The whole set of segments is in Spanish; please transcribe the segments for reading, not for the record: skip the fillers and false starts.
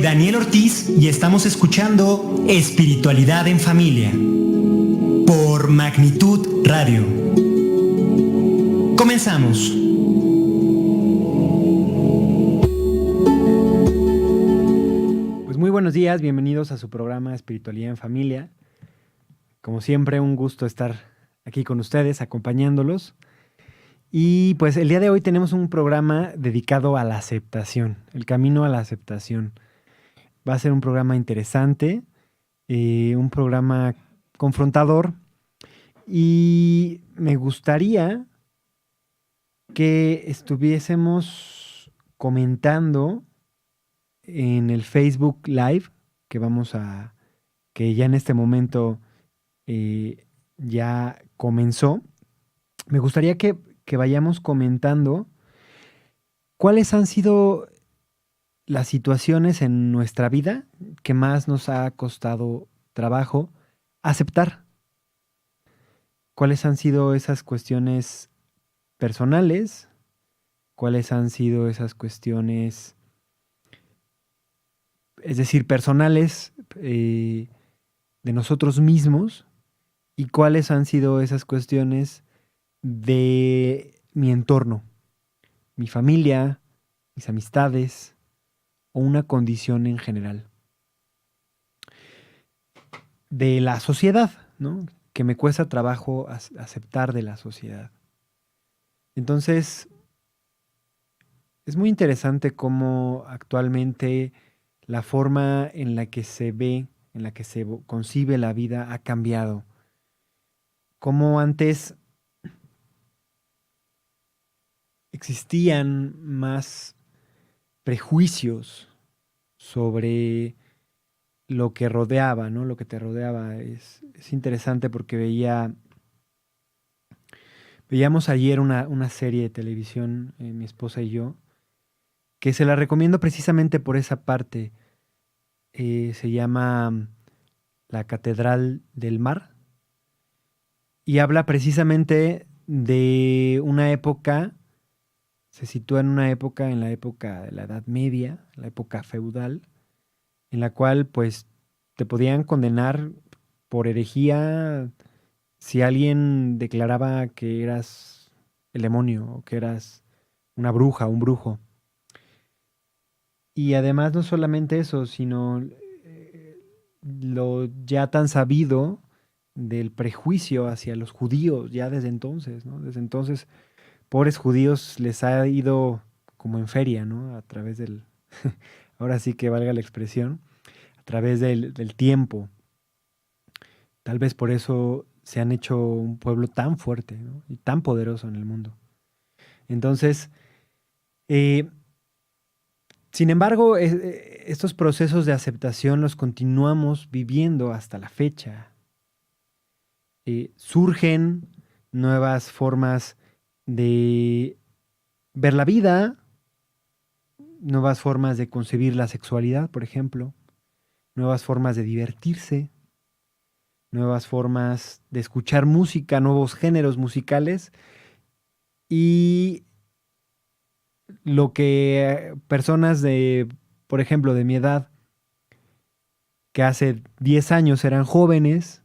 Daniel Ortiz y estamos escuchando Espiritualidad en Familia por Magnitud Radio. Comenzamos. Pues muy buenos días, bienvenidos a su programa Espiritualidad en Familia. Como siempre, un gusto estar aquí con ustedes, acompañándolos. Y pues el día de hoy tenemos un programa dedicado a la aceptación, el camino a la aceptación. Va a ser un programa interesante, un programa confrontador, y me gustaría que estuviésemos comentando en el Facebook Live que ya en este momento ya comenzó. Me gustaría que vayamos comentando cuáles han sido las situaciones en nuestra vida que más nos ha costado trabajo aceptar. ¿Cuáles han sido esas cuestiones personales? ¿Cuáles han sido esas cuestiones, es decir, personales de nosotros mismos? ¿Y cuáles han sido esas cuestiones de mi entorno, mi familia, mis amistades o una condición en general? De la sociedad, ¿no? Que me cuesta trabajo aceptar de la sociedad. Entonces, es muy interesante cómo actualmente la forma en la que se ve, en la que se concibe la vida ha cambiado. Cómo antes existían más prejuicios sobre lo que rodeaba, ¿no? Lo que te rodeaba. Es interesante porque veíamos ayer una serie de televisión, mi esposa y yo, que se la recomiendo precisamente por esa parte. Se llama La Catedral del Mar y habla precisamente de una época, se sitúa en una época, en la época de la Edad Media, la época feudal, en la cual pues te podían condenar por herejía si alguien declaraba que eras el demonio o que eras una bruja, un brujo. Y además no solamente eso, sino lo ya tan sabido del prejuicio hacia los judíos ya desde entonces, ¿no? Desde entonces, pobres judíos les ha ido como en feria, ¿no? A través del, ahora sí que valga la expresión, a través del tiempo. Tal vez por eso se han hecho un pueblo tan fuerte, ¿no? Y tan poderoso en el mundo. Entonces, eh, sin embargo, estos procesos de aceptación los continuamos viviendo hasta la fecha. Surgen nuevas formas de ver la vida, nuevas formas de concebir la sexualidad, por ejemplo, nuevas formas de divertirse, nuevas formas de escuchar música, nuevos géneros musicales, y lo que personas de, por ejemplo, de mi edad, que hace 10 años eran jóvenes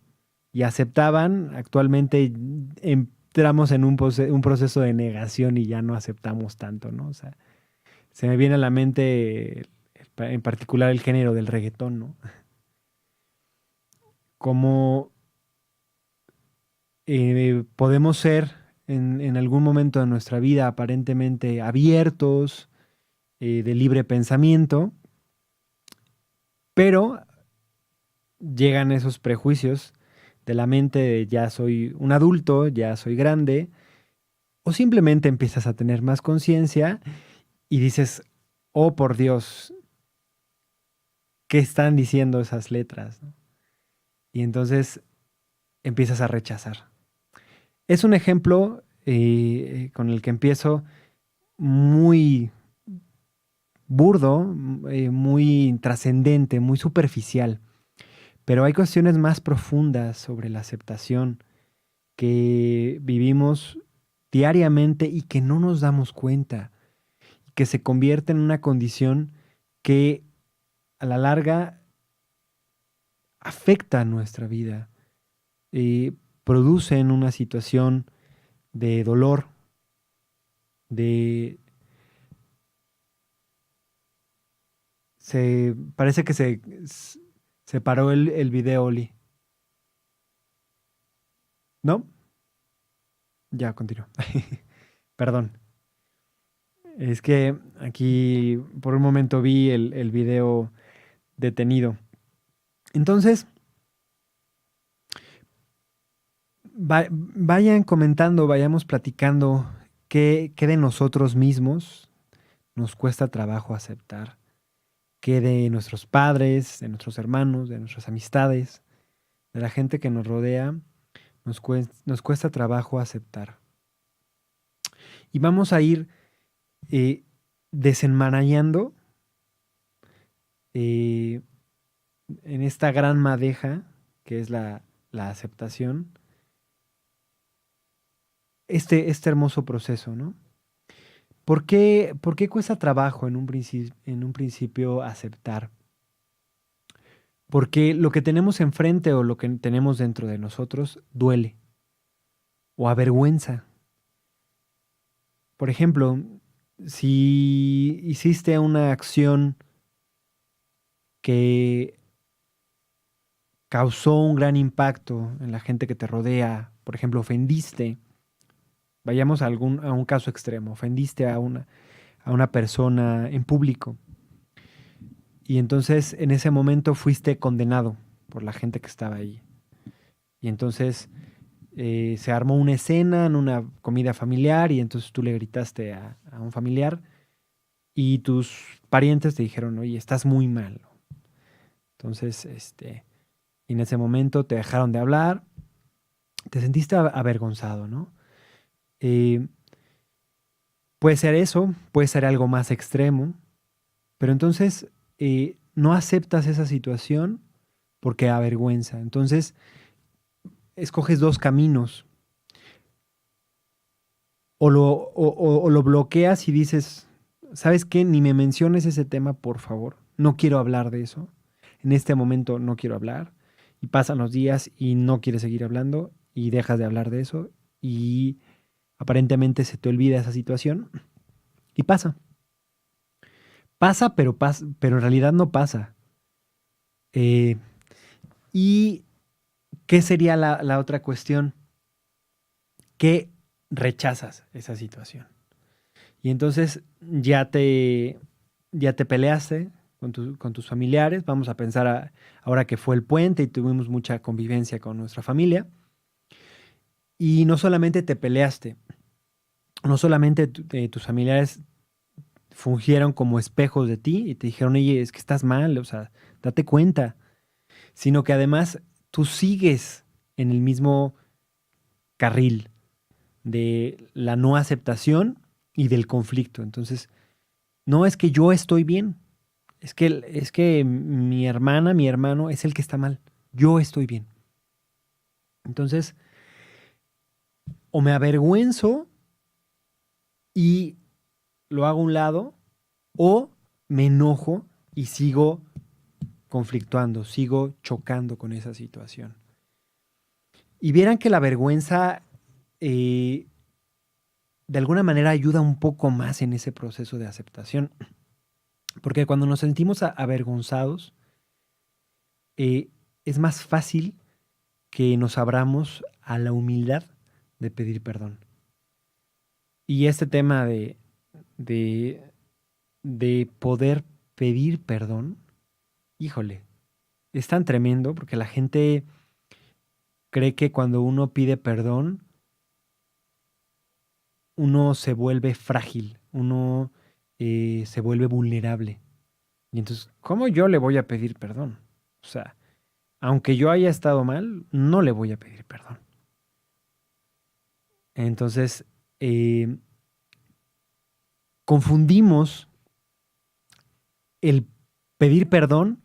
y aceptaban, actualmente entramos en un proceso de negación y ya no aceptamos tanto, ¿no? O sea, se me viene a la mente en particular el género del reggaetón, ¿no? Como podemos ser en algún momento de nuestra vida aparentemente abiertos, de libre pensamiento, pero llegan esos prejuicios de la mente de ya soy un adulto, ya soy grande, o simplemente empiezas a tener más conciencia y dices, oh por Dios, ¿qué están diciendo esas letras? ¿No? Y entonces empiezas a rechazar. Es un ejemplo con el que empiezo muy burdo, muy trascendente, muy superficial, pero hay cuestiones más profundas sobre la aceptación que vivimos diariamente y que no nos damos cuenta, que se convierte en una condición que a la larga afecta nuestra vida, producen una situación de dolor, de... parece que se paró el video, Oli. ¿No? Ya, continúo. Perdón. Es que aquí por un momento vi el video detenido. Entonces, vayan comentando, vayamos platicando qué de nosotros mismos nos cuesta trabajo aceptar, qué de nuestros padres, de nuestros hermanos, de nuestras amistades, de la gente que nos rodea, nos cuesta trabajo aceptar. Y vamos a ir eh, desenmarañando eh, en esta gran madeja que es la aceptación, este hermoso proceso, ¿no? Por qué cuesta trabajo en un principio aceptar? Porque lo que tenemos enfrente o lo que tenemos dentro de nosotros duele o avergüenza. Por ejemplo, si hiciste una acción que causó un gran impacto en la gente que te rodea, por ejemplo, ofendiste, vayamos a un caso extremo, ofendiste a una persona en público y entonces en ese momento fuiste condenado por la gente que estaba ahí. Y entonces se armó una escena en una comida familiar y entonces tú le gritaste a un familiar y tus parientes te dijeron, oye, estás muy mal. Entonces, y en ese momento te dejaron de hablar, te sentiste avergonzado, ¿no? Eh, puede ser eso, puede ser algo más extremo, pero entonces no aceptas esa situación porque avergüenza. Entonces, escoges dos caminos. O lo bloqueas y dices, ¿sabes qué? Ni me menciones ese tema, por favor. No quiero hablar de eso. En este momento no quiero hablar. Y pasan los días y no quieres seguir hablando y dejas de hablar de eso y aparentemente se te olvida esa situación y pasa. Pasa, pero en realidad no pasa. Eh, ¿Y qué sería la otra cuestión? Que rechazas esa situación. Y entonces ya te peleaste con tus familiares. Vamos a pensar ahora que fue el puente y tuvimos mucha convivencia con nuestra familia. Y no solamente te peleaste, no solamente tus familiares fungieron como espejos de ti y te dijeron, oye, es que estás mal, o sea, date cuenta, sino que además tú sigues en el mismo carril de la no aceptación y del conflicto. Entonces, no es que yo estoy bien, es que mi hermana, mi hermano es el que está mal. Yo estoy bien. Entonces, o me avergüenzo y lo hago a un lado, o me enojo y sigo conflictuando, sigo chocando con esa situación. Y vieran que la vergüenza de alguna manera ayuda un poco más en ese proceso de aceptación. Porque cuando nos sentimos avergonzados, eh, es más fácil que nos abramos a la humildad de pedir perdón. Y este tema de, de poder pedir perdón, híjole, es tan tremendo porque la gente cree que cuando uno pide perdón, uno se vuelve frágil, uno se vuelve vulnerable. Y entonces, ¿cómo yo le voy a pedir perdón? O sea, aunque yo haya estado mal, no le voy a pedir perdón. Entonces, confundimos el pedir perdón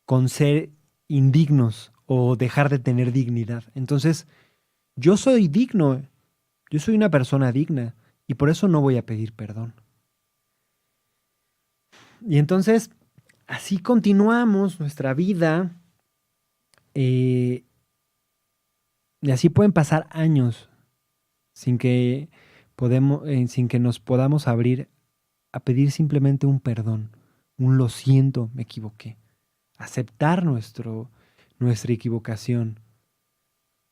con ser indignos o dejar de tener dignidad. Entonces, yo soy digno, yo soy una persona digna y por eso no voy a pedir perdón. Y entonces, así continuamos nuestra vida y así pueden pasar años sin que sin que nos podamos abrir a pedir simplemente un perdón, un lo siento, me equivoqué. Aceptar nuestra equivocación,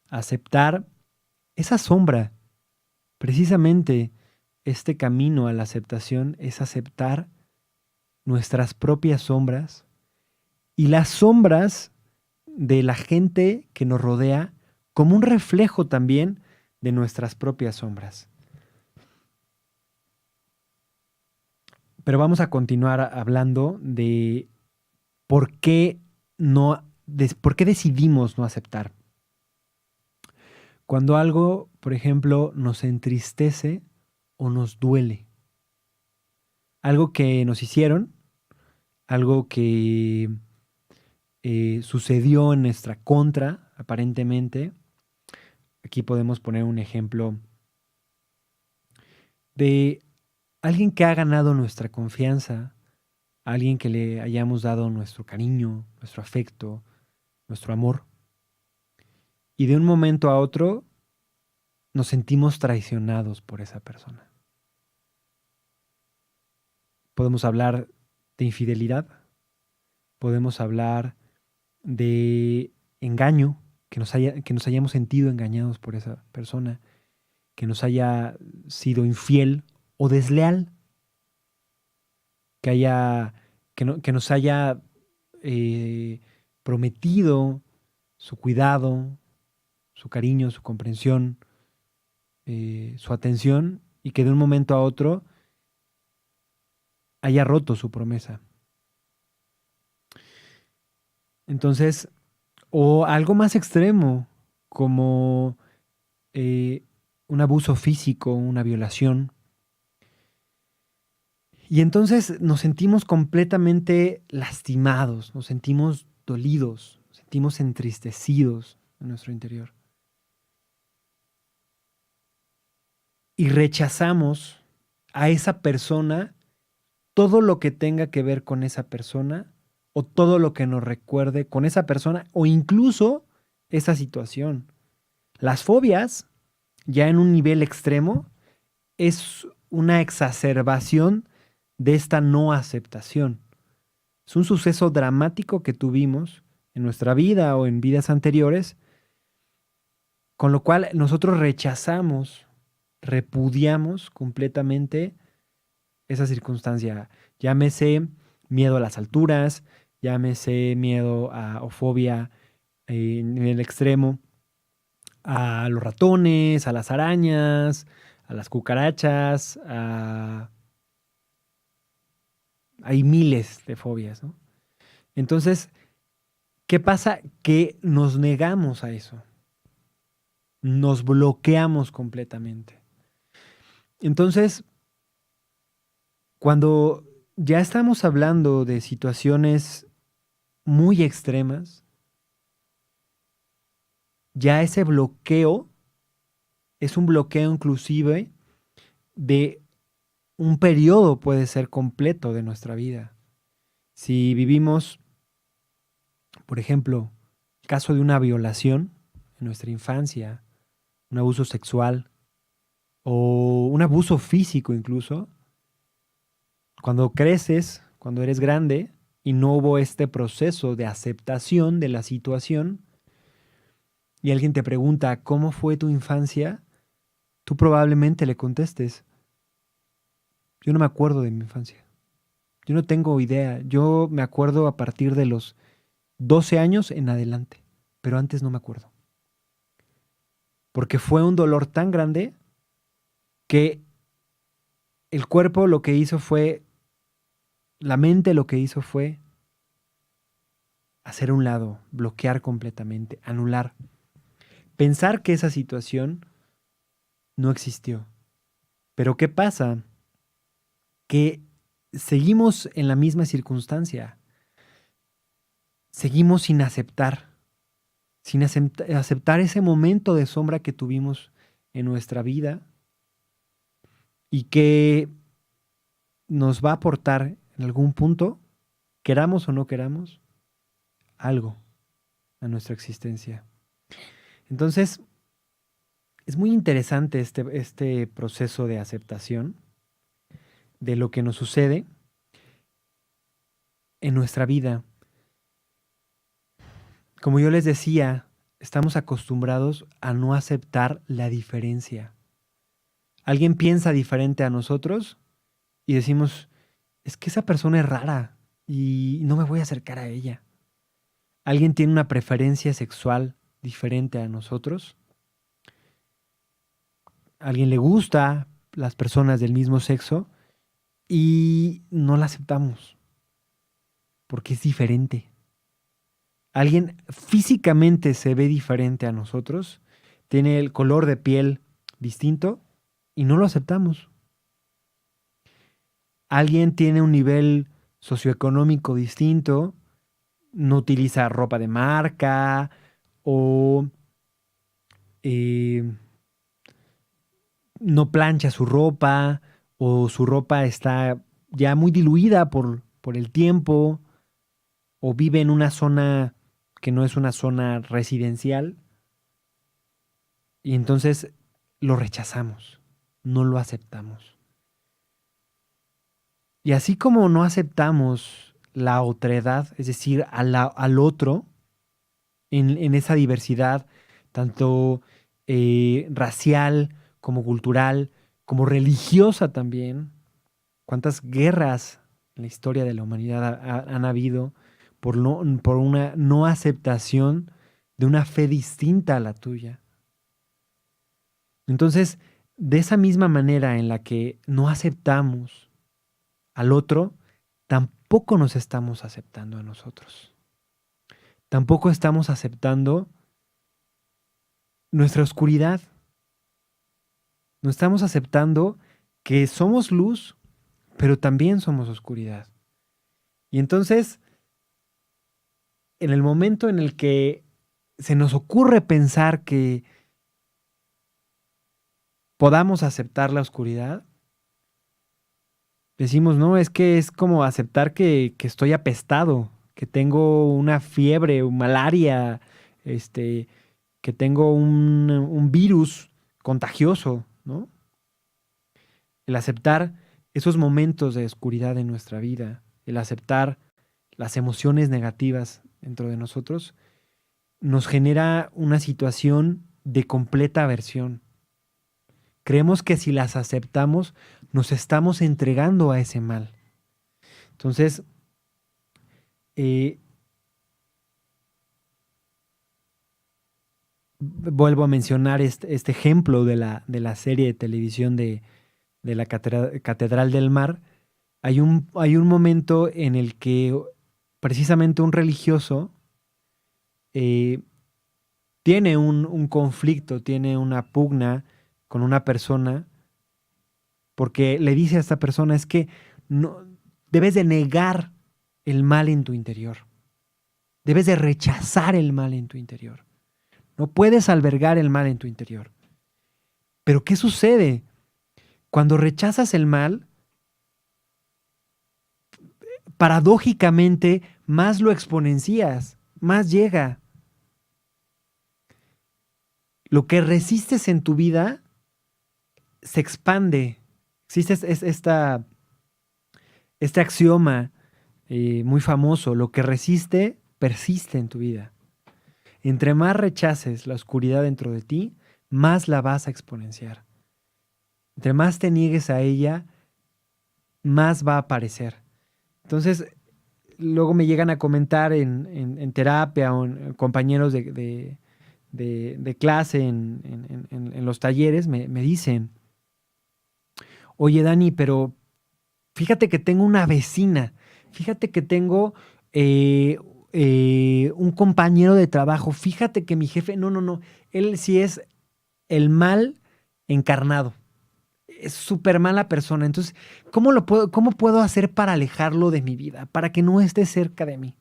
aceptar esa sombra. Precisamente este camino a la aceptación es aceptar nuestras propias sombras y las sombras de la gente que nos rodea como un reflejo también de nuestras propias sombras. Pero vamos a continuar hablando de por qué por qué decidimos no aceptar. Cuando algo, por ejemplo, nos entristece o nos duele. Algo que nos hicieron, algo que sucedió en nuestra contra, aparentemente. Aquí podemos poner un ejemplo de alguien que ha ganado nuestra confianza, alguien que le hayamos dado nuestro cariño, nuestro afecto, nuestro amor. Y de un momento a otro nos sentimos traicionados por esa persona. Podemos hablar de infidelidad, podemos hablar de engaño, que nos hayamos sentido engañados por esa persona, que nos haya sido infiel o desleal, que nos haya eh, prometido su cuidado, su cariño, su comprensión, su atención, y que de un momento a otro haya roto su promesa. Entonces, o algo más extremo, como eh, un abuso físico, una violación. Y entonces nos sentimos completamente lastimados, nos sentimos dolidos, nos sentimos entristecidos en nuestro interior. Y rechazamos a esa persona todo lo que tenga que ver con esa persona o todo lo que nos recuerde con esa persona o incluso esa situación. Las fobias, ya en un nivel extremo, es una exacerbación de esta no aceptación. Es un suceso dramático que tuvimos en nuestra vida o en vidas anteriores, con lo cual nosotros rechazamos, repudiamos completamente esa circunstancia. Llámese miedo a las alturas, llámese miedo o fobia en el extremo a los ratones, a las arañas, a las cucarachas, hay miles de fobias, ¿no? Entonces, ¿qué pasa? Que nos negamos a eso, nos bloqueamos completamente. Entonces, cuando ya estamos hablando de situaciones muy extremas, ya ese bloqueo es un bloqueo inclusive de un periodo, puede ser completo de nuestra vida. Si vivimos, por ejemplo, el caso de una violación en nuestra infancia, un abuso sexual o un abuso físico incluso, cuando creces, cuando eres grande y no hubo este proceso de aceptación de la situación y alguien te pregunta, ¿cómo fue tu infancia? Tú probablemente le contestes, yo no me acuerdo de mi infancia. Yo no tengo idea. Yo me acuerdo a partir de los 12 años en adelante, pero antes no me acuerdo. Porque fue un dolor tan grande que el cuerpo lo que hizo fue, la mente lo que hizo fue hacer a un lado, bloquear completamente, anular. Pensar que esa situación no existió. Pero ¿qué pasa? Que seguimos en la misma circunstancia. Seguimos sin aceptar ese momento de sombra que tuvimos en nuestra vida y que nos va a aportar en algún punto queramos o no queramos, algo a nuestra existencia. Entonces, es muy interesante este proceso de aceptación de lo que nos sucede en nuestra vida. Como yo les decía, estamos acostumbrados a no aceptar la diferencia. Alguien piensa diferente a nosotros y decimos, es que esa persona es rara y no me voy a acercar a ella. Alguien tiene una preferencia sexual diferente a nosotros. A alguien le gusta las personas del mismo sexo y no la aceptamos porque es diferente. Alguien físicamente se ve diferente a nosotros, tiene el color de piel distinto y no lo aceptamos. Alguien tiene un nivel socioeconómico distinto, no utiliza ropa de marca o eh, no plancha su ropa o su ropa está ya muy diluida por el tiempo o vive en una zona que no es una zona residencial y entonces lo rechazamos, no lo aceptamos. Y así como no aceptamos la otredad, es decir, al otro, en esa diversidad, tanto racial como cultural, como religiosa también, cuántas guerras en la historia de la humanidad han habido por una no aceptación de una fe distinta a la tuya. Entonces, de esa misma manera en la que no aceptamos al otro, tampoco nos estamos aceptando a nosotros. Tampoco estamos aceptando nuestra oscuridad. No estamos aceptando que somos luz, pero también somos oscuridad. Y entonces, en el momento en el que se nos ocurre pensar que podamos aceptar la oscuridad, decimos, no, es que es como aceptar que estoy apestado, que tengo una fiebre, malaria, este, que tengo un virus contagioso, ¿no? El aceptar esos momentos de oscuridad en nuestra vida, el aceptar las emociones negativas dentro de nosotros, nos genera una situación de completa aversión. Creemos que si las aceptamos, nos estamos entregando a ese mal. Entonces, eh, vuelvo a mencionar este ejemplo de la serie de televisión de la Catedral del Mar. Hay un momento en el que precisamente un religioso eh, tiene un conflicto, tiene una pugna con una persona, porque le dice a esta persona, es que no, debes de negar el mal en tu interior, debes de rechazar el mal en tu interior, no puedes albergar el mal en tu interior. Pero ¿qué sucede? Cuando rechazas el mal, paradójicamente, más lo exponencias, más llega. Lo que resistes en tu vida se expande. Existe este axioma muy famoso, lo que resiste, persiste en tu vida. Entre más rechaces la oscuridad dentro de ti, más la vas a exponenciar. Entre más te niegues a ella, más va a aparecer. Entonces, luego me llegan a comentar en terapia o en compañeros de clase en los talleres, me dicen, oye Dani, pero fíjate que tengo una vecina, fíjate que tengo eh, un compañero de trabajo, fíjate que mi jefe, no, él sí es el mal encarnado. Es súper mala persona. Entonces, cómo puedo hacer para alejarlo de mi vida? Para que no esté cerca de mí.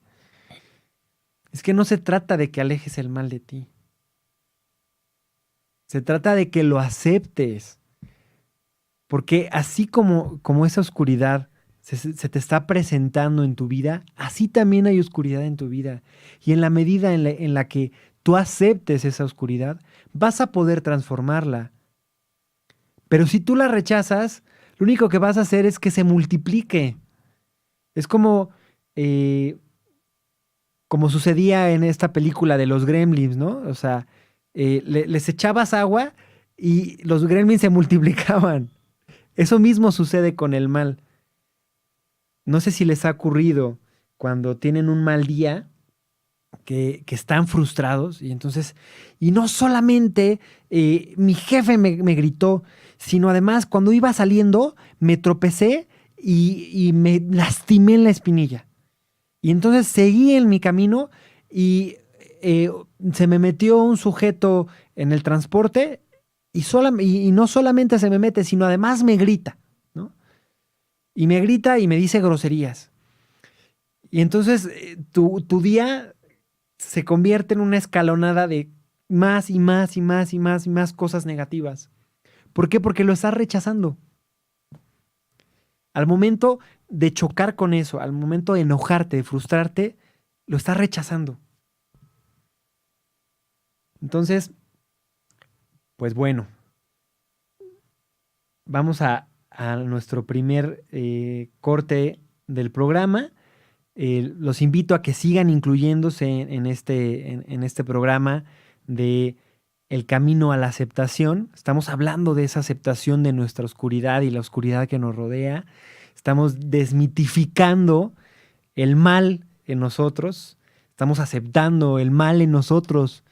Es que no se trata de que alejes el mal de ti. Se trata de que lo aceptes. Porque así como esa oscuridad se te está presentando en tu vida, así también hay oscuridad en tu vida. Y en la medida en la que tú aceptes esa oscuridad, vas a poder transformarla. Pero si tú la rechazas, lo único que vas a hacer es que se multiplique. Es eh, como sucedía en esta película de los Gremlins, ¿no? O sea, les echabas agua y los Gremlins se multiplicaban. Eso mismo sucede con el mal. No sé si les ha ocurrido cuando tienen un mal día que están frustrados y entonces, y no solamente mi jefe me gritó, sino además cuando iba saliendo me tropecé y me lastimé en la espinilla. Y entonces seguí en mi camino y eh, se me metió un sujeto en el transporte y no solamente se me mete, sino además me grita, ¿no? Y me grita y me dice groserías. Y entonces tu día se convierte en una escalonada de más y más y más y más y más cosas negativas. ¿Por qué? Porque lo estás rechazando. Al momento de chocar con eso, al momento de enojarte, de frustrarte, lo estás rechazando. Entonces, pues bueno, vamos a nuestro primer corte del programa. Los invito a que sigan incluyéndose en este programa de El camino a la aceptación. Estamos hablando de esa aceptación de nuestra oscuridad y la oscuridad que nos rodea. Estamos desmitificando el mal en nosotros. Estamos aceptando el mal en nosotros.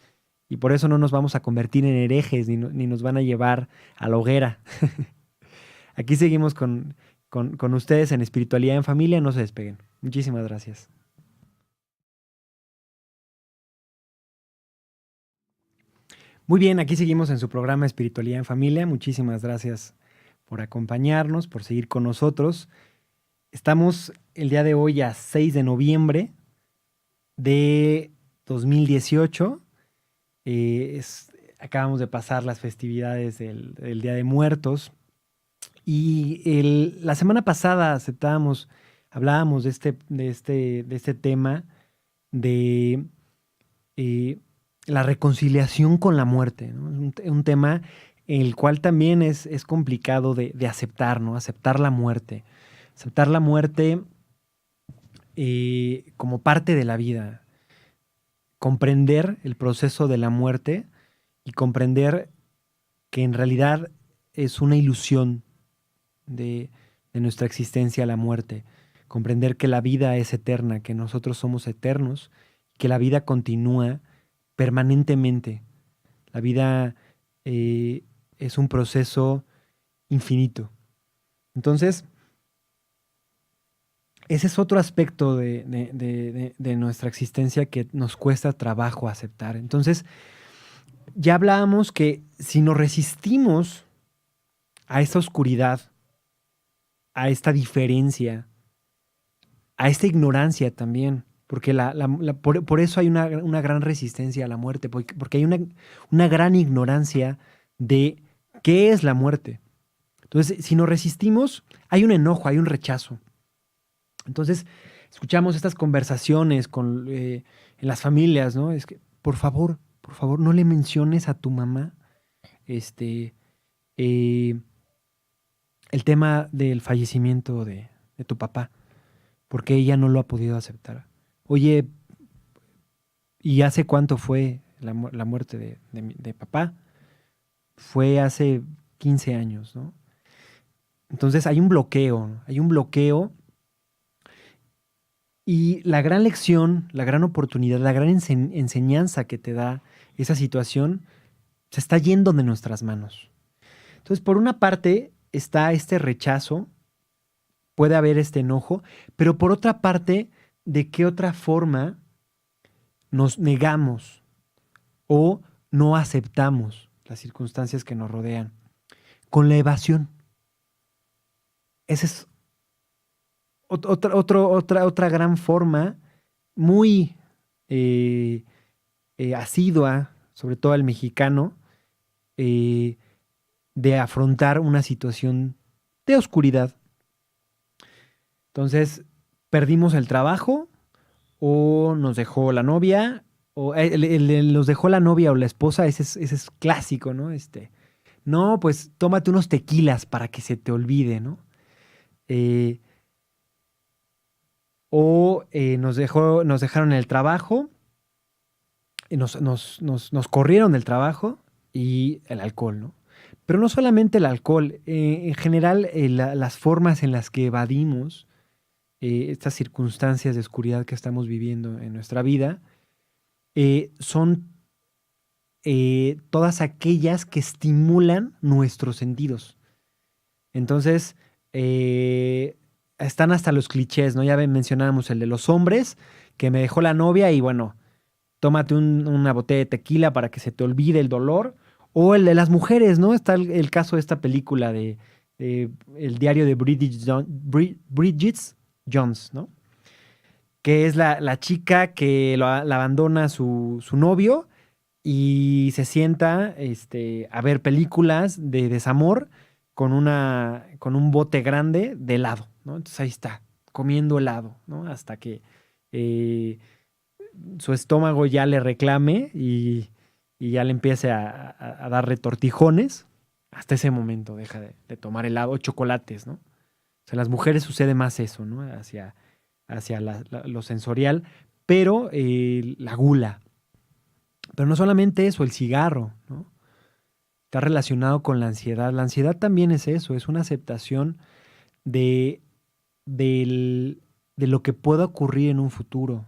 Y por eso no nos vamos a convertir en herejes ni nos van a llevar a la hoguera. Aquí seguimos con ustedes en Espiritualidad en Familia. No se despeguen. Muchísimas gracias. Muy bien, aquí seguimos en su programa Espiritualidad en Familia. Muchísimas gracias por acompañarnos, por seguir con nosotros. Estamos el día de hoy a 6 de noviembre de 2018. Acabamos de pasar las festividades del Día de Muertos. Y la semana pasada hablábamos de este tema de eh, la reconciliación con la muerte, ¿no? Es un tema el cual también es complicado de aceptar, ¿no? Aceptar la muerte. Aceptar la muerte como parte de la vida. Comprender el proceso de la muerte y comprender que en realidad es una ilusión de, de nuestra existencia la muerte. Comprender que la vida es eterna, que nosotros somos eternos, que la vida continúa permanentemente. La vida es un proceso infinito. Entonces, ese es otro aspecto de nuestra existencia que nos cuesta trabajo aceptar. Entonces, ya hablábamos que si nos resistimos a esta oscuridad, a esta diferencia, a esta ignorancia también, porque por eso hay una gran resistencia a la muerte, porque hay una gran ignorancia de qué es la muerte. Entonces, si nos resistimos, hay un enojo, hay un rechazo. Entonces, escuchamos estas conversaciones en las familias, ¿no? Es que, por favor, no le menciones a tu mamá este, eh, el tema del fallecimiento de tu papá, porque ella no lo ha podido aceptar. Oye, ¿y hace cuánto fue la muerte de papá? Fue hace 15 años, ¿no? Entonces hay un bloqueo, ¿no? Hay un bloqueo y la gran lección, la gran oportunidad, la gran enseñanza que te da esa situación se está yendo de nuestras manos. Entonces, por una parte está este rechazo, puede haber este enojo, pero por otra parte, ¿de qué otra forma nos negamos o no aceptamos las circunstancias que nos rodean? Con la evasión. Esa es otra gran forma muy eh, asidua, sobre todo al mexicano, eh, de afrontar una situación de oscuridad. Entonces, perdimos el trabajo o nos dejó la novia, o nos dejó la novia o la esposa, ese es clásico, ¿no? No, pues tómate unos tequilas para que se te olvide, ¿no? Eh, nos dejaron el trabajo, y nos corrieron del trabajo y el alcohol, ¿no? Pero no solamente el alcohol, en general las formas en las que evadimos estas circunstancias de oscuridad que estamos viviendo en nuestra vida son todas aquellas que estimulan nuestros sentidos. Entonces, están hasta los clichés, ¿no? Mencionábamos el de los hombres, que me dejó la novia y bueno, tómate una botella de tequila para que se te olvide el dolor. O el de las mujeres, ¿no? Está el caso de esta película de el diario de Bridget Jones, ¿no? Que es la chica que la abandona su novio y se sienta a ver películas de desamor con un bote grande de helado, ¿no? Entonces ahí está, comiendo helado, ¿no? Hasta que eh, su estómago ya le reclame y ya le empiece a dar retortijones. Hasta ese momento deja de tomar helado o chocolates, ¿no? O sea, en las mujeres sucede más eso, ¿no? Hacia lo sensorial, pero la gula. Pero no solamente eso, el cigarro, ¿no? Está relacionado con la ansiedad. La ansiedad también es eso, es una aceptación de, de lo que pueda ocurrir en un futuro.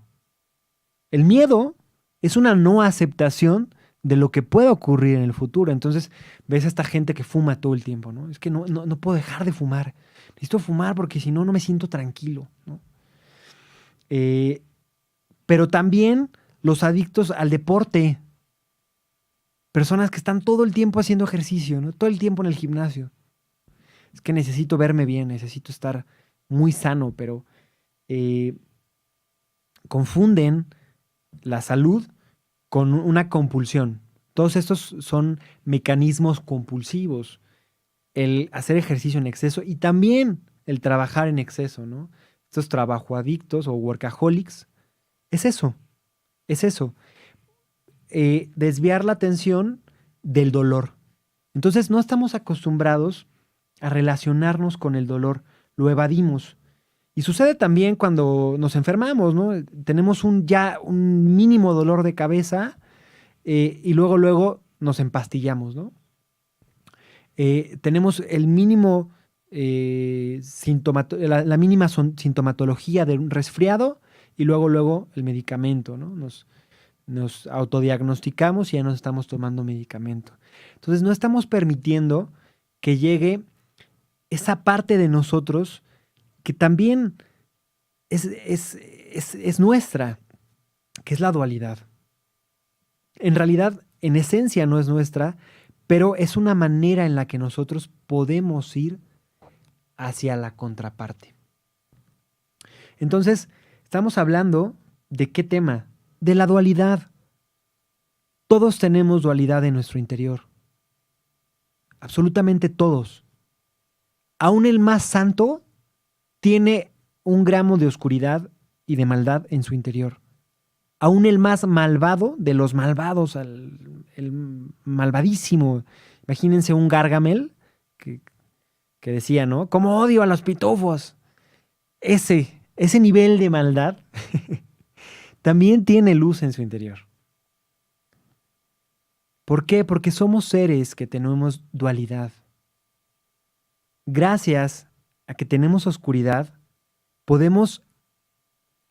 El miedo es una no aceptación de lo que pueda ocurrir en el futuro. Entonces, ves a esta gente que fuma todo el tiempo, ¿no? Es que no puedo dejar de fumar. Necesito fumar porque si no, no me siento tranquilo, ¿no? Eh, pero también los adictos al deporte. Personas que están todo el tiempo haciendo ejercicio, ¿no? Todo el tiempo en el gimnasio. Es que necesito verme bien, necesito estar muy sano, pero eh, confunden la salud con una compulsión. Todos estos son mecanismos compulsivos. El hacer ejercicio en exceso y también el trabajar en exceso, ¿no? Estos trabajoadictos o workaholics, es eso, es eso. Desviar la atención del dolor. Entonces no estamos acostumbrados a relacionarnos con el dolor, lo evadimos. Y sucede también cuando nos enfermamos, ¿no? Tenemos ya un mínimo dolor de cabeza y luego nos empastillamos, ¿no? Tenemos el mínimo la mínima sintomatología de un resfriado y luego el medicamento, ¿no? Nos autodiagnosticamos y ya nos estamos tomando medicamento. Entonces no estamos permitiendo que llegue esa parte de nosotros que también es nuestra, que es la dualidad. En realidad, en esencia no es nuestra, pero es una manera en la que nosotros podemos ir hacia la contraparte. Entonces, estamos hablando de qué tema? De la dualidad. Todos tenemos dualidad en nuestro interior. Absolutamente todos. Aún el más santo tiene un gramo de oscuridad y de maldad en su interior. Aún el más malvado de los malvados, el malvadísimo. Imagínense un Gargamel que decía, ¿no? Como odio a los pitufos. Ese nivel de maldad también tiene luz en su interior. ¿Por qué? Porque somos seres que tenemos dualidad. Gracias a que tenemos oscuridad, podemos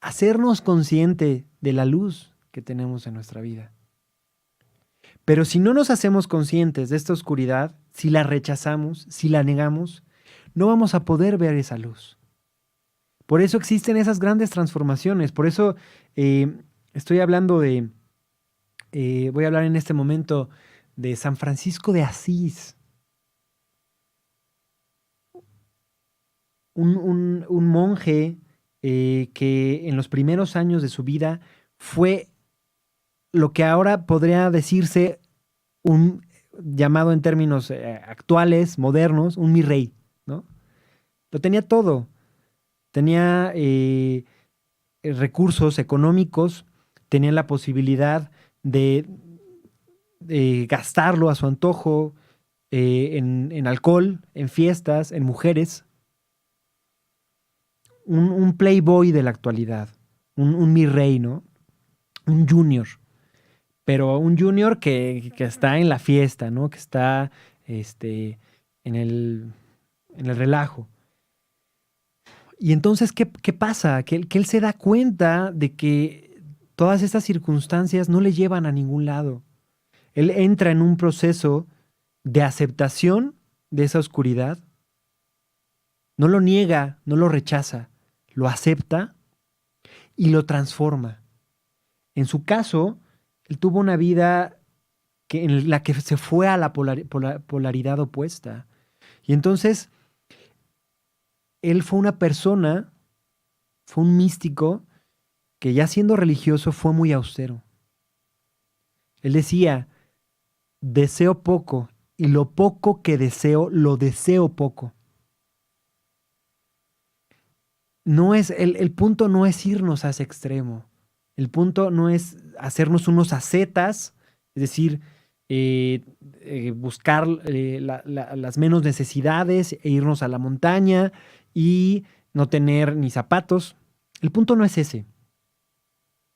hacernos consciente de la luz que tenemos en nuestra vida. Pero si no nos hacemos conscientes de esta oscuridad, si la rechazamos, si la negamos, no vamos a poder ver esa luz. Por eso existen esas grandes transformaciones. Por eso estoy hablando voy a hablar en este momento de San Francisco de Asís. Un monje que en los primeros años de su vida fue lo que ahora podría decirse un llamado en términos actuales, modernos, un mi rey, ¿no? Lo tenía todo. tenía recursos económicos, tenía la posibilidad de, gastarlo a su antojo, en alcohol, en fiestas, en mujeres. Un playboy de la actualidad, un mi rey, ¿no? Un junior, pero un junior que está en la fiesta, ¿no? Que está este, en en el relajo. Y entonces, ¿qué pasa? Que él se da cuenta de que todas estas circunstancias no le llevan a ningún lado. Él entra en un proceso de aceptación de esa oscuridad, no lo niega, no lo rechaza, lo acepta y lo transforma. En su caso, él tuvo una vida en la que se fue a la polaridad opuesta. Y entonces, él fue una persona, fue un místico que ya siendo religioso fue muy austero. Él decía, deseo poco y lo poco que deseo, lo deseo poco. No es, el punto no es irnos a ese extremo. El punto no es hacernos unos ascetas, es decir, buscar las menos necesidades e irnos a la montaña y no tener ni zapatos. El punto no es ese.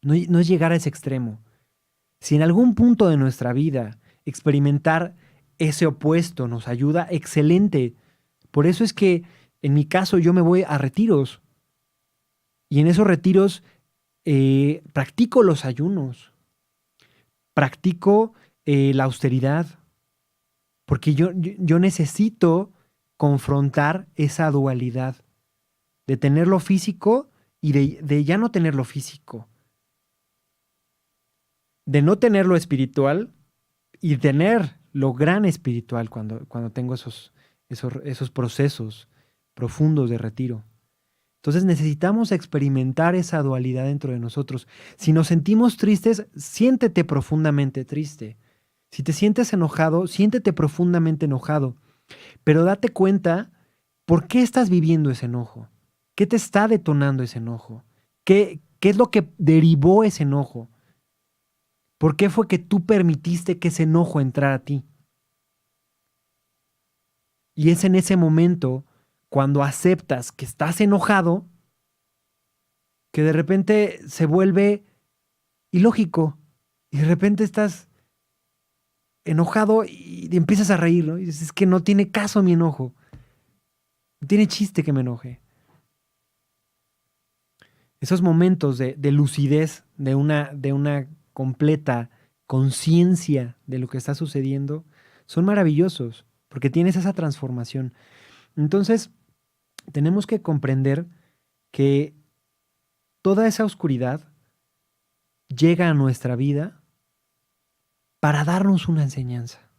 No es llegar a ese extremo. Si en algún punto de nuestra vida experimentar ese opuesto nos ayuda, excelente. Por eso es que en mi caso yo me voy a retiros y en esos retiros practico los ayunos, practico la austeridad, porque yo necesito confrontar esa dualidad de tener lo físico y de ya no tener lo físico, de no tener lo espiritual y tener lo gran espiritual cuando tengo esos procesos profundos de retiro. Entonces necesitamos experimentar esa dualidad dentro de nosotros. Si nos sentimos tristes, siéntete profundamente triste. Si te sientes enojado, siéntete profundamente enojado. Pero date cuenta por qué estás viviendo ese enojo. ¿Qué te está detonando ese enojo? ¿Qué es lo que derivó ese enojo? ¿Por qué fue que tú permitiste que ese enojo entrara a ti? Y es en ese momento, cuando aceptas que estás enojado, que de repente se vuelve ilógico. Y de repente estás enojado y empiezas a reír, ¿no? Y dices, es que no tiene caso mi enojo. No tiene chiste que me enoje. Esos momentos de lucidez, de una completa conciencia de lo que está sucediendo, son maravillosos, porque tienes esa transformación. Entonces, tenemos que comprender que toda esa oscuridad llega a nuestra vida para darnos una enseñanza.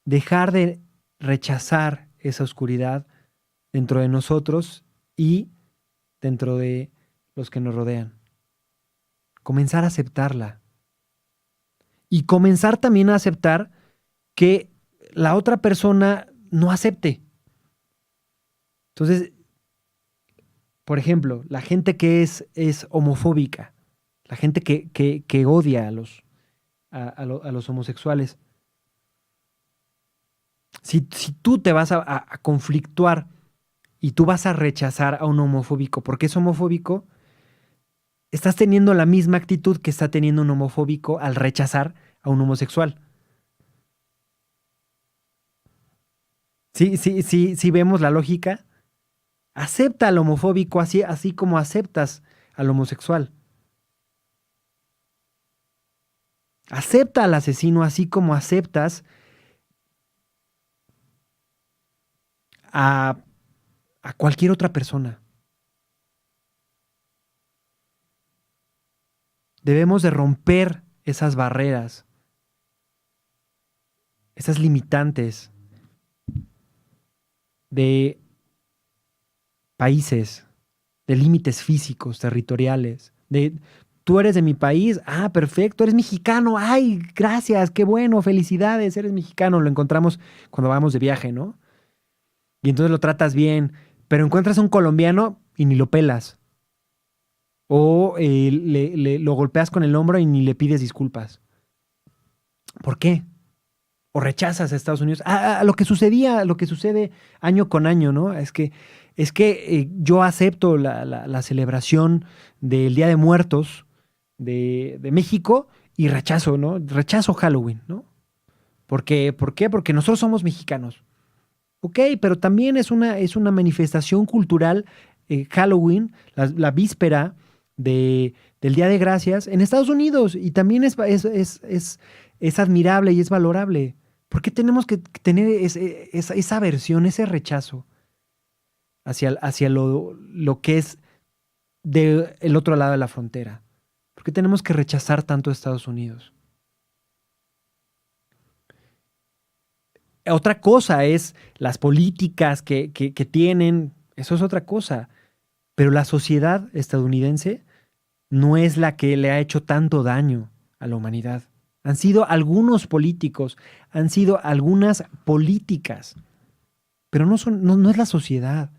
Dejar de rechazar esa oscuridad dentro de nosotros y dentro de los que nos rodean. Comenzar a aceptarla. Y comenzar también a aceptar que la otra persona no acepte. Entonces, por ejemplo, la gente que es homofóbica, la gente que odia a los homosexuales, si tú te vas a conflictuar y tú vas a rechazar a un homofóbico porque es homofóbico, estás teniendo la misma actitud que está teniendo un homofóbico al rechazar a un homosexual. Sí, vemos la lógica. Acepta al homofóbico así como aceptas al homosexual. Acepta al asesino así como aceptas a, a cualquier otra persona. Debemos de romper esas barreras, esas limitantes de países, de límites físicos, territoriales, de tú eres de mi país, perfecto, eres mexicano, ay, gracias, qué bueno, felicidades, eres mexicano, lo encontramos cuando vamos de viaje, ¿no? Y entonces lo tratas bien, Pero encuentras a un colombiano y ni lo pelas. O lo golpeas con el hombro y ni le pides disculpas. ¿Por qué? O rechazas a Estados Unidos. Lo que sucedía, lo que sucede año con año, ¿no? Es que yo acepto la celebración del Día de Muertos de México y rechazo, ¿no? Rechazo Halloween, ¿no? ¿Por qué? Porque nosotros somos mexicanos. Ok, pero también es una manifestación cultural, Halloween, la víspera del Día de Gracias en Estados Unidos, y también es admirable y es valorable. ¿Por qué tenemos que tener esa aversión, ese rechazo hacia lo que es del otro lado de la frontera? ¿Por qué tenemos que rechazar tanto a Estados Unidos? Otra cosa es las políticas que tienen, eso es otra cosa, pero la sociedad estadounidense no es la que le ha hecho tanto daño a la humanidad. Han sido algunos políticos, han sido algunas políticas, pero no es la sociedad.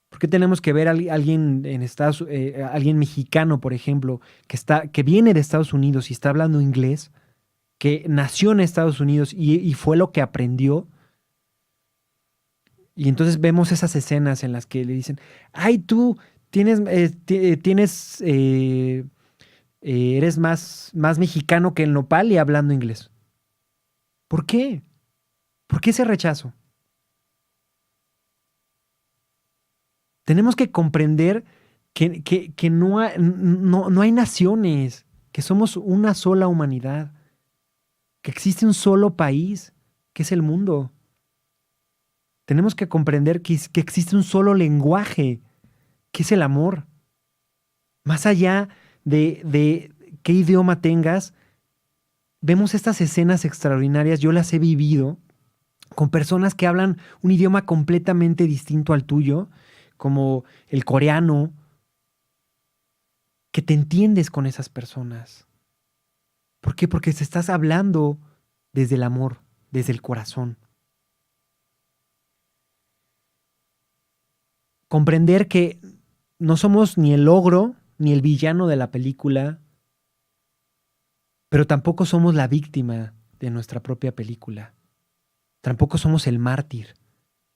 ¿Por qué tenemos que ver a alguien en alguien mexicano, por ejemplo, que viene de Estados Unidos y está hablando inglés, que nació en Estados Unidos y fue lo que aprendió? Y entonces vemos esas escenas en las que le dicen, ay, tú eres más mexicano que el nopal y hablando inglés. ¿Por qué? ¿Por qué ese rechazo? Tenemos que comprender que no hay naciones, que somos una sola humanidad, que existe un solo país, que es el mundo. Tenemos que comprender que existe un solo lenguaje, que es el amor. Más allá de qué idioma tengas, vemos estas escenas extraordinarias, yo las he vivido con personas que hablan un idioma completamente distinto al tuyo, como el coreano, que te entiendes con esas personas. ¿Por qué? Porque te estás hablando desde el amor, desde el corazón. Comprender que no somos ni el ogro ni el villano de la película, pero tampoco somos la víctima de nuestra propia película. Tampoco somos el mártir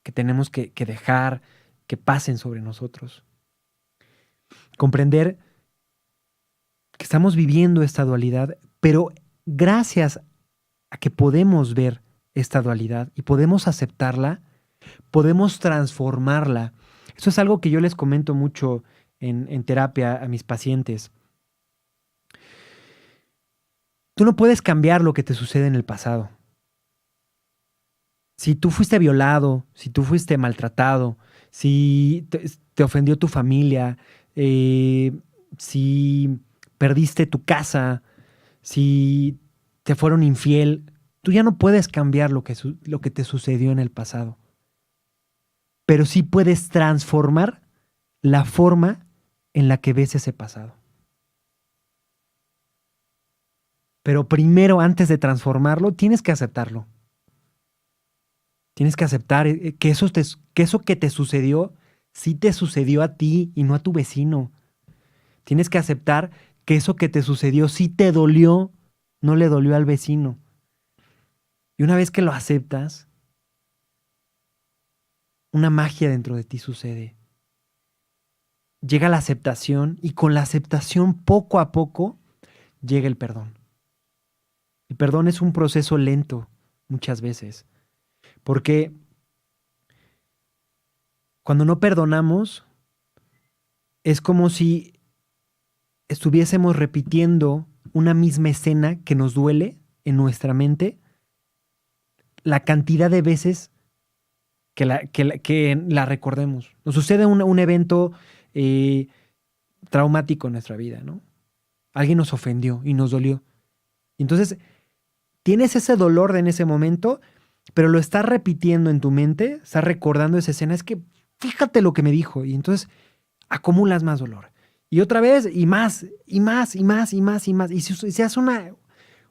que tenemos que dejar que pasen sobre nosotros. Comprender que estamos viviendo esta dualidad, pero gracias a que podemos ver esta dualidad y podemos aceptarla, podemos transformarla. Eso es algo que yo les comento mucho en terapia a mis pacientes. Tú no puedes cambiar lo que te sucede en el pasado. Si tú fuiste violado, si tú fuiste maltratado, si te ofendió tu familia, si perdiste tu casa, si te fueron infiel, tú ya no puedes cambiar lo que te sucedió en el pasado. Pero sí puedes transformar la forma en la que ves ese pasado. Pero primero, antes de transformarlo, tienes que aceptarlo. Tienes que aceptar que eso que te sucedió, sí te sucedió a ti y no a tu vecino. Tienes que aceptar que eso que te sucedió sí te dolió, no le dolió al vecino. Y una vez que lo aceptas, una magia dentro de ti sucede. Llega la aceptación y con la aceptación poco a poco llega el perdón. El perdón es un proceso lento muchas veces, porque cuando no perdonamos es como si estuviésemos repitiendo una misma escena que nos duele en nuestra mente la cantidad de veces que la recordemos. Nos sucede un evento traumático en nuestra vida, ¿no? Alguien nos ofendió y nos dolió. Y entonces tienes ese dolor en ese momento, pero lo estás repitiendo en tu mente, estás recordando esa escena. Es que fíjate lo que me dijo. Y entonces acumulas más dolor. Y otra vez, y más, y más, y más, y más, y más. Y se hace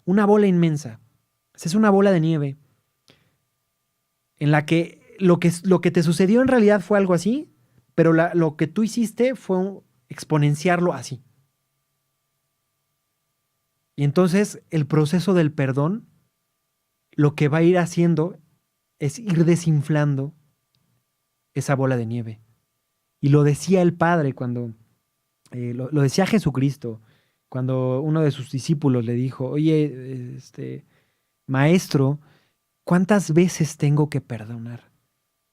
una bola inmensa. Se hace una bola de nieve en la que lo que te sucedió en realidad fue algo así, pero lo que tú hiciste fue exponenciarlo así. Y entonces el proceso del perdón lo que va a ir haciendo es ir desinflando esa bola de nieve. Y lo decía el Padre cuando, lo decía Jesucristo, cuando uno de sus discípulos le dijo, oye, maestro, ¿cuántas veces tengo que perdonar?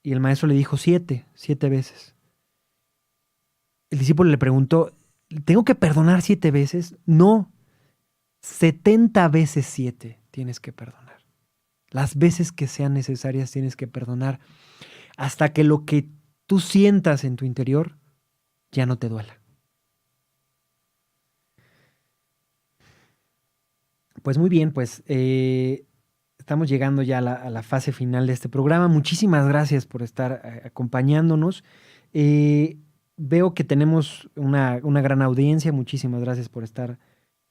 Y el maestro le dijo, 7 veces. El discípulo le preguntó, ¿tengo que perdonar 7 veces? No, 70 veces 7 tienes que perdonar. Las veces que sean necesarias tienes que perdonar hasta que lo que tú sientas en tu interior ya no te duela. Pues muy bien, pues estamos llegando ya a la fase final de este programa. Muchísimas gracias por estar acompañándonos. Eh, Veo que tenemos una gran audiencia. Muchísimas gracias por estar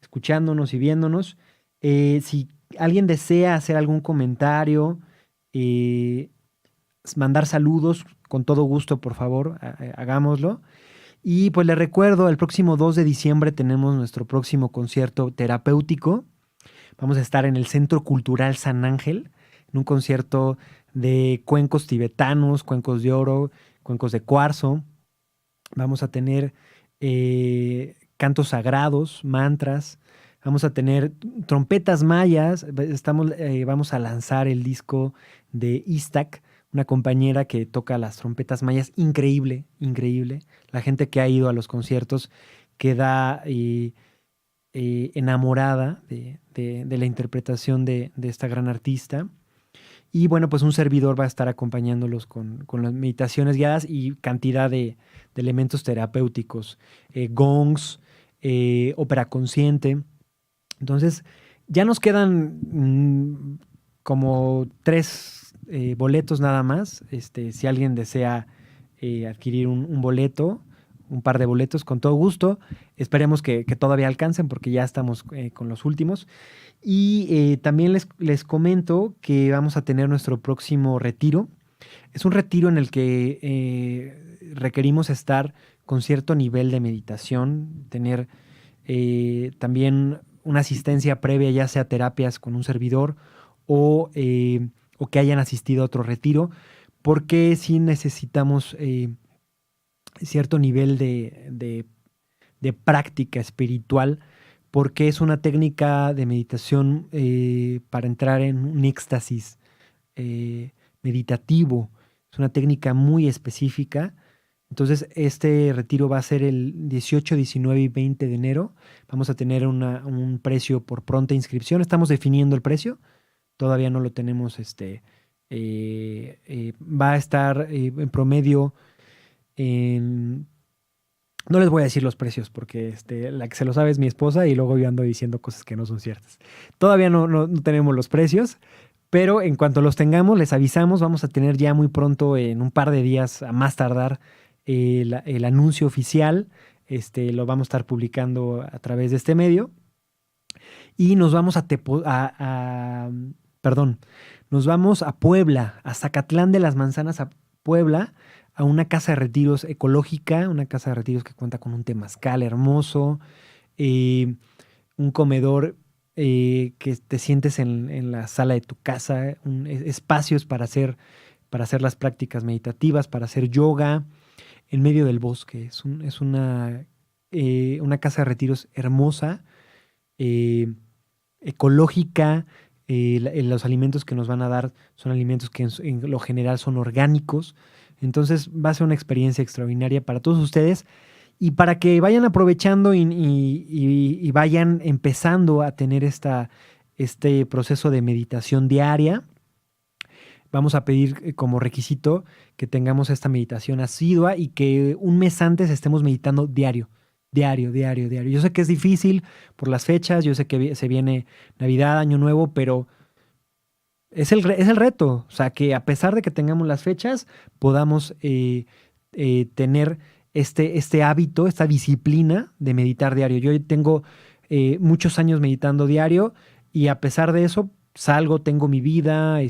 escuchándonos y viéndonos. Si alguien desea hacer algún comentario, eh, mandar saludos, con todo gusto, por favor, hagámoslo. Y pues les recuerdo, el próximo 2 de diciembre tenemos nuestro próximo concierto terapéutico. Vamos a estar en el Centro Cultural San Ángel, en un concierto de cuencos tibetanos, cuencos de oro, cuencos de cuarzo. Vamos a tener cantos sagrados, mantras. Vamos a tener trompetas mayas. Vamos a lanzar el disco de Iztac, una compañera que toca las trompetas mayas. Increíble, increíble. La gente que ha ido a los conciertos queda enamorada de la interpretación de esta gran artista. Y bueno, pues un servidor va a estar acompañándolos con las meditaciones guiadas y cantidad de elementos terapéuticos, gongs, ópera consciente. Entonces, ya nos quedan como 3 boletos nada más. Si alguien desea adquirir un boleto, un par de boletos, con todo gusto. Esperemos que todavía alcancen porque ya estamos con los últimos. Y también les comento que vamos a tener nuestro próximo retiro. Es un retiro en el que requerimos estar con cierto nivel de meditación, tener también una asistencia previa, ya sea terapias con un servidor o que hayan asistido a otro retiro, porque sí necesitamos cierto nivel de práctica espiritual, porque es una técnica de meditación para entrar en un éxtasis meditativo. Es una técnica muy específica. Entonces, este retiro va a ser el 18, 19 y 20 de enero. Vamos a tener un precio por pronta inscripción. Estamos definiendo el precio. Todavía no lo tenemos. Va a estar en promedio en... No les voy a decir los precios porque la que se lo sabe es mi esposa y luego yo ando diciendo cosas que no son ciertas. Todavía no tenemos los precios, pero en cuanto los tengamos les avisamos. Vamos a tener ya muy pronto, en un par de días a más tardar, el anuncio oficial. Lo vamos a estar publicando a través de este medio y nos vamos perdón, nos vamos a Puebla, a Zacatlán de las Manzanas, a Puebla, a una casa de retiros ecológica, una casa de retiros que cuenta con un temazcal hermoso, un comedor que te sientes en la sala de tu casa, espacios para hacer las prácticas meditativas, para hacer yoga en medio del bosque. Es una casa de retiros hermosa, eh, ecológica. Los alimentos que nos van a dar son alimentos que en lo general son orgánicos. Entonces va a ser una experiencia extraordinaria para todos ustedes y para que vayan aprovechando y vayan empezando a tener este proceso de meditación diaria. Vamos a pedir como requisito que tengamos esta meditación asidua y que un mes antes estemos meditando diario, diario, diario, diario. Yo sé que es difícil por las fechas, yo sé que se viene Navidad, Año Nuevo, pero es el reto. O sea, que a pesar de que tengamos las fechas, podamos tener este hábito, esta disciplina de meditar diario. Yo tengo muchos años meditando diario y a pesar de eso, salgo, tengo mi vida,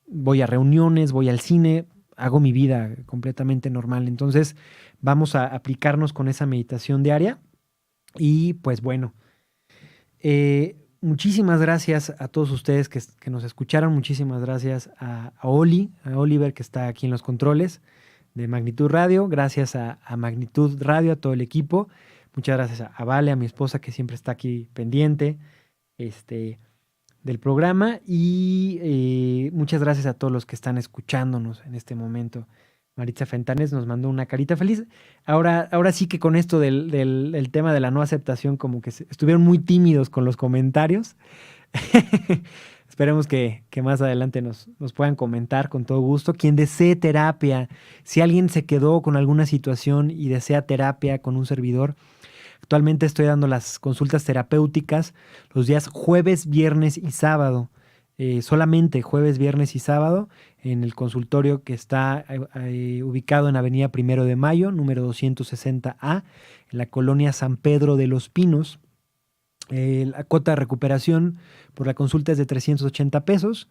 voy a reuniones, voy al cine, hago mi vida completamente normal. Entonces vamos a aplicarnos con esa meditación diaria y pues bueno, muchísimas gracias a todos ustedes que nos escucharon, muchísimas gracias a a Oliver que está aquí en los controles de Magnitud Radio, gracias a Magnitud Radio, a todo el equipo, muchas gracias a Vale, a mi esposa que siempre está aquí pendiente, este, del programa y muchas gracias a todos los que están escuchándonos en este momento. Maritza Fentanes nos mandó una carita feliz. Ahora sí que con esto del tema de la no aceptación, como que estuvieron muy tímidos con los comentarios. Esperemos que más adelante nos puedan comentar con todo gusto. Quien desee terapia, si alguien se quedó con alguna situación y desea terapia con un servidor, actualmente estoy dando las consultas terapéuticas los días jueves, viernes y sábado. Solamente jueves, viernes y sábado en el consultorio que está ubicado en Avenida Primero de Mayo, número 260A, en la colonia San Pedro de los Pinos. La cuota de recuperación por la consulta es de 380 pesos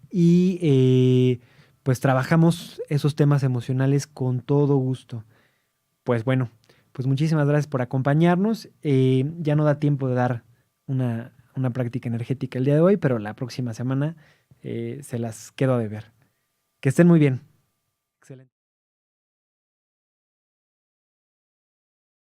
y pues trabajamos esos temas emocionales con todo gusto. Pues bueno, pues muchísimas gracias por acompañarnos. Ya no da tiempo de dar una práctica energética el día de hoy, pero la próxima semana se las quedo de ver. Que estén muy bien.